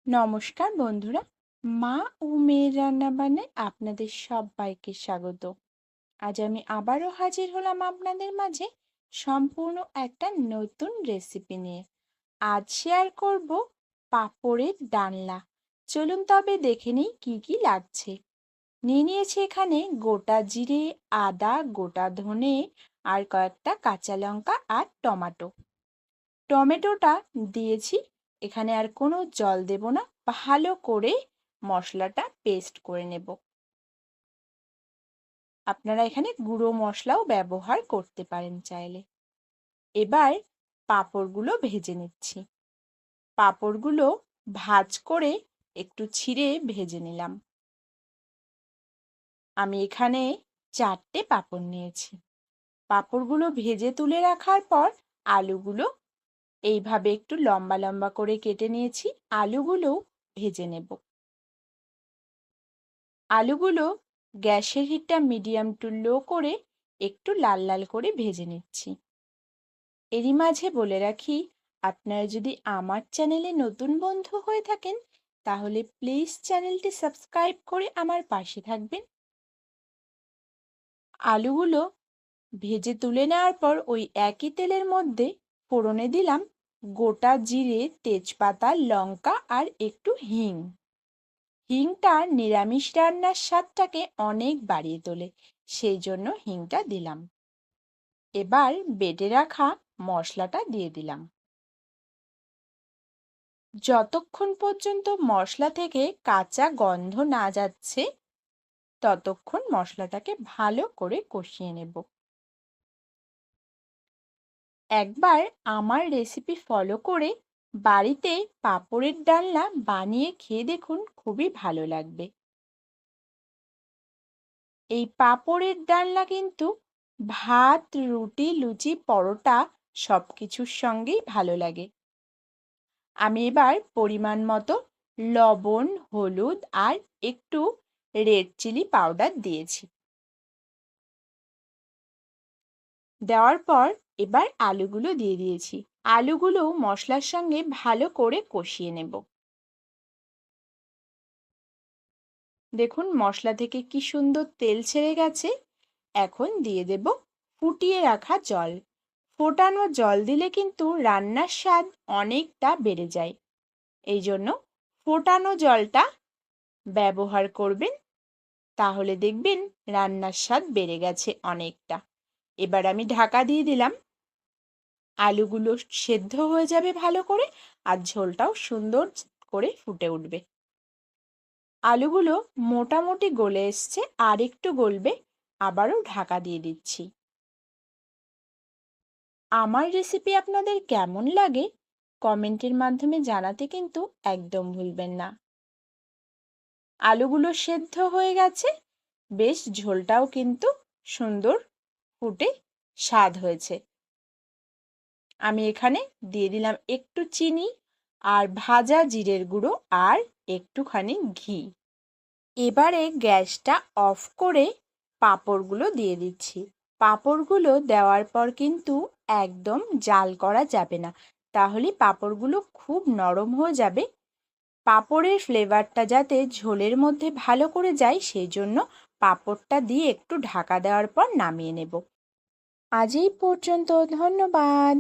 নমস্কার বন্ধুরা, মা ও মেয়ের রান্নাবান্নায় আপনাদের সবাইকে স্বাগত। আজ আমি আবারও হাজির হলাম আপনাদের মাঝে সম্পূর্ণ একটা নতুন রেসিপি নিয়ে। আজ শেয়ার করব পাঁপড়ের ডালনা। চলুন তবে দেখে নিই কি কি লাগছে। নিয়ে নিয়েছি এখানে গোটা জিরে, আদা, গোটা ধনে আর কয়েকটা কাঁচা লঙ্কা আর টমেটো। টমেটোটা দিয়েছি, এখানে আর কোনো জল দেব না, ভালো করে মশলাটা পেস্ট করে নেব। আপনারা এখানে গুঁড়ো মশলাও ব্যবহার করতে পারেন চাইলে। এবার পাঁপড়গুলো ভেজে নিচ্ছি। পাঁপড়গুলো ভাঁজ করে একটু ছিঁড়ে ভেজে নিলাম। আমি এখানে 4টে পাঁপড় নিয়েছি। পাঁপড়গুলো ভেজে তুলে রাখার পর আলুগুলো এইভাবে একটু লম্বা লম্বা করে কেটে নিয়েছি। আলুগুলোও ভেজে নেব। আলুগুলো গ্যাসের হিটটা মিডিয়াম টু লো করে একটু লাল লাল করে ভেজে নিচ্ছি। এরই মাঝে বলে রাখি, আপনারা যদি আমার চ্যানেলে নতুন বন্ধু হয়ে থাকেন তাহলে প্লিজ চ্যানেলটি সাবস্ক্রাইব করে আমার পাশে থাকবেন। আলুগুলো ভেজে তুলে নেওয়ার পর ওই একই তেলের মধ্যে ফোড়নে দিলাম গোটা জিরে, তেজপাতা, লঙ্কা আর একটু হিং। হিংটা নিরামিষ রান্নার স্বাদটাকে অনেক বাড়িয়ে তোলে, সেই জন্য হিংটা দিলাম। এবার বেটে রাখা মশলাটা দিয়ে দিলাম। যতক্ষণ পর্যন্ত মশলা থেকে কাঁচা গন্ধ না যাচ্ছে ততক্ষণ মশলাটাকে ভালো করে কষিয়ে নেব। একবার আমার রেসিপি ফলো করে বাড়িতে পাঁপড়ের ডালনা বানিয়ে খেয়ে দেখুন, খুবই ভালো লাগবে। এই পাঁপড়ের ডালনা কিন্তু ভাত, রুটি, লুচি, পরোটা সবকিছুর সঙ্গেই ভালো লাগে। আমি এবার পরিমাণ মতো লবণ, হলুদ আর একটু রেড চিলি পাউডার দিয়েছি। দেওয়ার পর এবার আলুগুলো দিয়ে দিয়েছি। আলুগুলো মশলার সঙ্গে ভালো করে কষিয়ে নেব। দেখুন মশলা থেকে কি সুন্দর তেল ছেড়ে গেছে। এখন দিয়ে দেব ফুটিয়ে রাখা জল। ফোটানো জল দিলে কিন্তু রান্নার স্বাদ অনেকটা বেড়ে যায়। এই জন্য ফোটানো জলটা ব্যবহার করবেন, তাহলে দেখবেন রান্নার স্বাদ বেড়ে গেছে অনেকটা। এবার আমি ঢাকা দিয়ে দিলাম। আলুগুলো সেদ্ধ হয়ে যাবে ভালো করে আর ঝোলটাও সুন্দর করে ফুটে উঠবে। আলুগুলো মোটামুটি গলে এসছে, আর একটু গলবে, আবারও ঢাকা দিয়ে দিচ্ছি। আমার রেসিপি আপনাদের কেমন লাগে কমেন্টের মাধ্যমে জানাতে কিন্তু একদম ভুলবেন না। আলুগুলো সেদ্ধ হয়ে গেছে, বেশ ঝোলটাও কিন্তু সুন্দর ফুটে স্বাদ হয়েছে। আমি এখানে দিয়ে দিলাম একটু চিনি আর ভাজা জিরের গুঁড়ো আর একটুখানি ঘি। এবারে গ্যাসটা অফ করে পাঁপড়গুলো দিয়ে দিচ্ছি। পাঁপড়গুলো দেওয়ার পর কিন্তু একদম জাল করা যাবে না, তাহলে পাঁপড়গুলো খুব নরম হয়ে যাবে। পাঁপড়ের ফ্লেভারটা যাতে ঝোলের মধ্যে ভালো করে যায় সেই জন্য পাঁপড়টা দিয়ে একটু ঢাকা দেওয়ার পর নামিয়ে নেব। আজ এই পর্যন্ত, ধন্যবাদ।